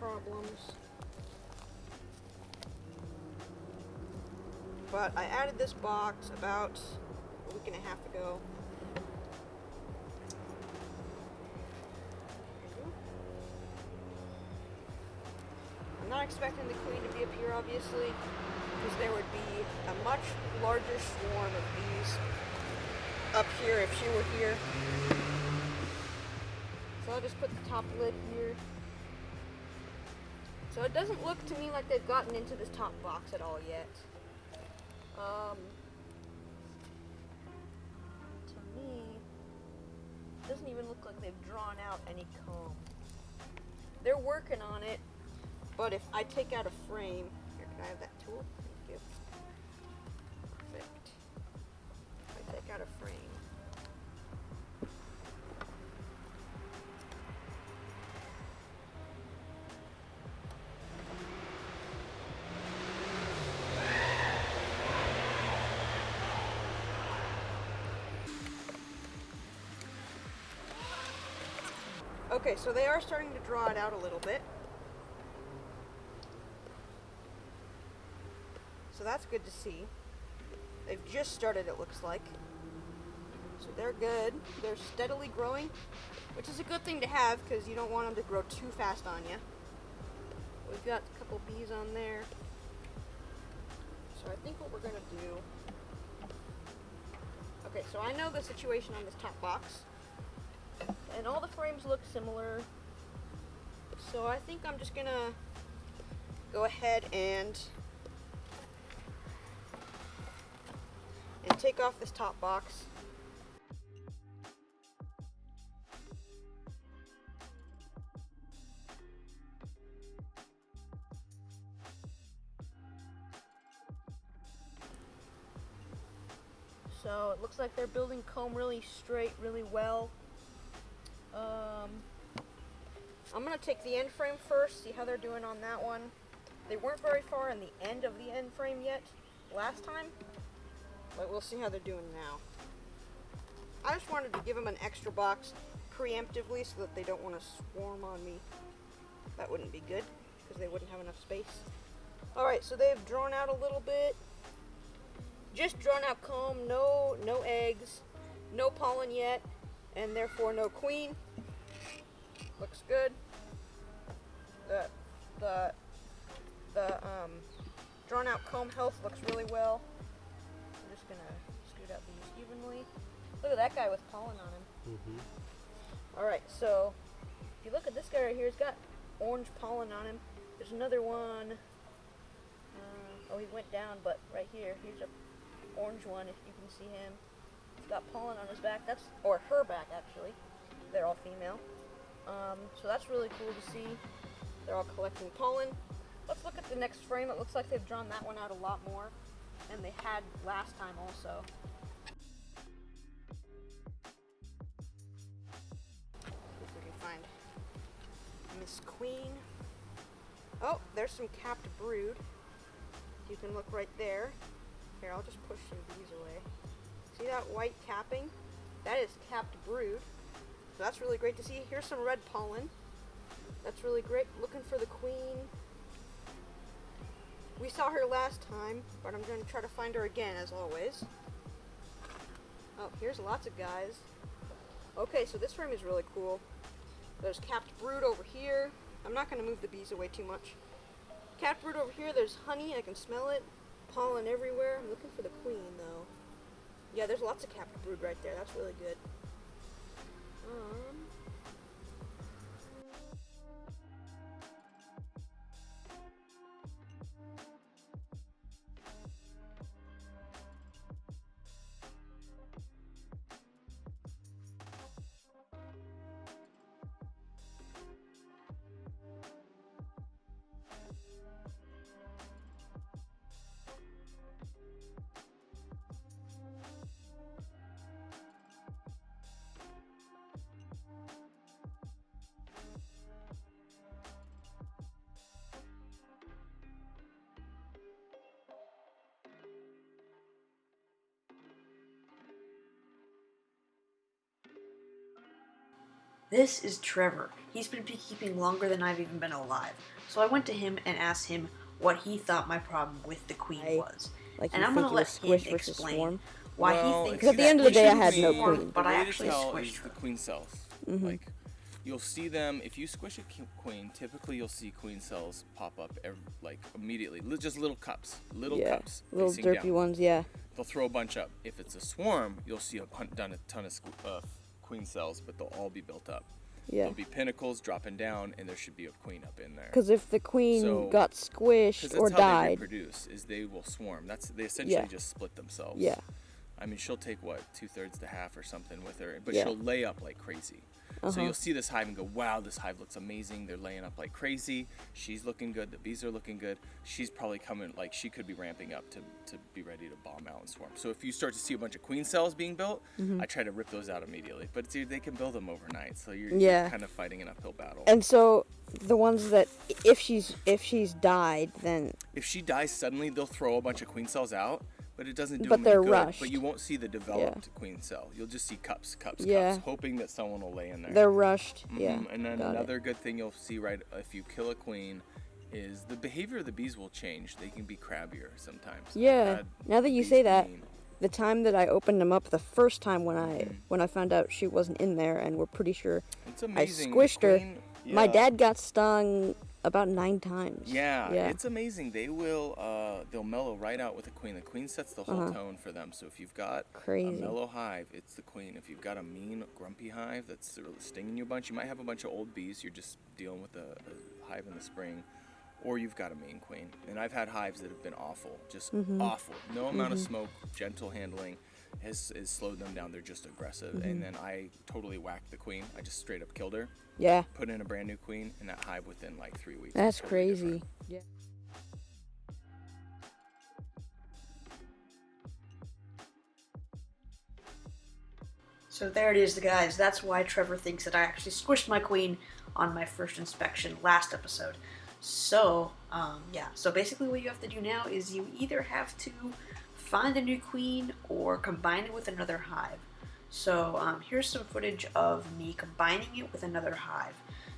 problems. But I added this box about a week and a half ago. I'm not expecting the queen to be up here, obviously, because there would be a much larger swarm of bees up here if she were here. So I'll just put the top lid here. So it doesn't look to me like they've gotten into this top box at all yet. To me, it doesn't even look like they've drawn out any comb. They're working on it, but if I take out a frame, here, can I have that tool? Thank you. Perfect. If I take out a frame. Okay, so they are starting to draw it out a little bit. So that's good to see. They've just started, it looks like. So they're good. They're steadily growing, which is a good thing to have because you don't want them to grow too fast on you. We've got a couple bees on there. So I think what we're going to do... Okay, so I know the situation on this top box. And all the frames look similar. So I think I'm just gonna go ahead and take off this top box. So it looks like they're building comb really straight, really well. I'm going to take the end frame first, see how they're doing on that one. They weren't very far in the end of the end frame yet last time, but we'll see how they're doing now. I just wanted to give them an extra box preemptively so that they don't want to swarm on me. That wouldn't be good because they wouldn't have enough space. Alright, so they've drawn out a little bit. Just drawn out comb, no eggs, no pollen yet, and therefore no queen. Looks good. The drawn out comb health looks really well. I'm just gonna scoot out these evenly. Look at that guy with pollen on him. Alright, so if you look at this guy right here, he's got orange pollen on him. There's another one. Oh, he went down, but right here, here's a orange one if you can see him. He's got pollen on his back. That's, or her back actually. They're all female. So that's really cool to see. They're all collecting pollen. Let's look at the next frame. It looks like they've drawn that one out a lot more than they had last time also. See if we can find Miss Queen. Oh, there's some capped brood. You can look right there. Here, I'll just push some bees away. See that white capping? That is capped brood. So that's really great to see. Here's some red pollen. That's really great. Looking for the queen. We saw her last time, but I'm going to try to find her again, as always. Oh, here's lots of guys. Okay, so this frame is really cool. There's capped brood over here. I'm not going to move the bees away too much. Capped brood over here. There's honey. I can smell it. Pollen everywhere. I'm looking for the queen, though. Yeah, there's lots of capped brood right there. That's really good. This is Trevor. He's been beekeeping longer than I've even been alive. So I went to him and asked him what he thought my problem with the queen was. Like, and you I'm think going to it let was him squish versus explain swarm? why Well, he thinks Because at the end of the day, I had no swarm, queen. but The I way to actually tell squished is her. the queen cells. Like, you'll see them if you squish a queen. Typically, you'll see queen cells pop up immediately. Just little cups, cups, little facing derpy down. ones. Yeah. They'll throw a bunch up. If it's a swarm, you'll see a ton of queen cells, but they'll all be built up. Yeah. There'll be pinnacles dropping down, and there should be a queen up in there. Because if the queen got squished or that's how died, they reproduce. Is they will swarm. They essentially just split themselves. Yeah. I mean, she'll take 2/3 to half or something with her, but Yeah. she'll lay up like crazy. So you'll see this hive and go, wow, this hive looks amazing. They're laying up like crazy. She's looking good. The bees are looking good. She's probably coming, she could be ramping up to be ready to bomb out and swarm. So if you start to see a bunch of queen cells being built, I try to rip those out immediately. But dude, they can build them overnight. So you're kind of fighting an uphill battle. And so the ones that, if she's died, then... If she dies suddenly, they'll throw a bunch of queen cells out. But it doesn't do But them they're any good. rushed. But you won't see the developed queen cell. You'll just see cups, Yeah. hoping that someone will lay in there. They're rushed. Yeah. And then got another good thing you'll see if you kill a queen is the behavior of the bees will change. They can be crabbier sometimes. Yeah. Now that you bees say that, mean. the time that I opened them up the first time when I found out she wasn't in there, and we're pretty sure It's amazing. I squished her. Yeah. My dad got stung about 9 times. Yeah, it's amazing. They'll mellow right out with the queen. The queen sets the whole tone for them. So if you've got a mellow hive, it's the queen. If you've got a mean, grumpy hive that's really stinging you a bunch, you might have a bunch of old bees. You're just dealing with a hive in the spring. Or you've got a mean queen. And I've had hives that have been awful, just awful. No amount of smoke, gentle handling has slowed them down. They're just aggressive. And then I totally whacked the queen. I just straight up killed her. Yeah. Put in a brand new queen, and that hive within 3 weeks. That's totally crazy. different. Yeah. So there it is, guys. That's why Trevor thinks that I actually squished my queen on my first inspection last episode. So, So basically what you have to do now is you either have to find a new queen or combine it with another hive. So here's some footage of me combining it with another hive.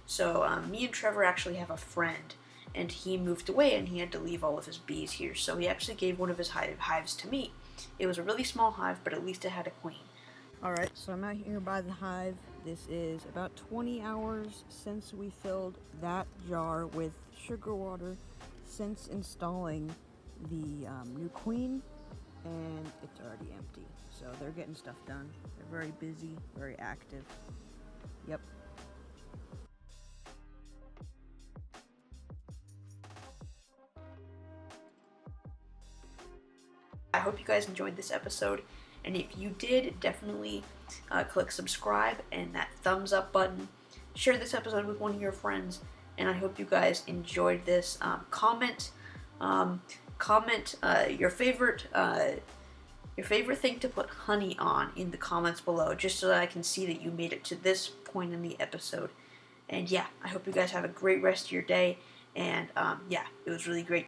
So me and Trevor actually have a friend, and he moved away and he had to leave all of his bees here. So he actually gave one of his hives to me. It was a really small hive, but at least it had a queen. Alright, so I'm out here by the hive. This is about 20 hours since we filled that jar with sugar water since installing the new queen, and it's already empty. So they're getting stuff done. They're very busy, very active. Yep. I hope you guys enjoyed this episode, and if you did, definitely click subscribe and that thumbs up button. Share this episode with one of your friends, and I hope you guys enjoyed this. Comment your favorite thing to put honey on in the comments below, just so that I can see that you made it to this point in the episode. And yeah, I hope you guys have a great rest of your day, and it was really great.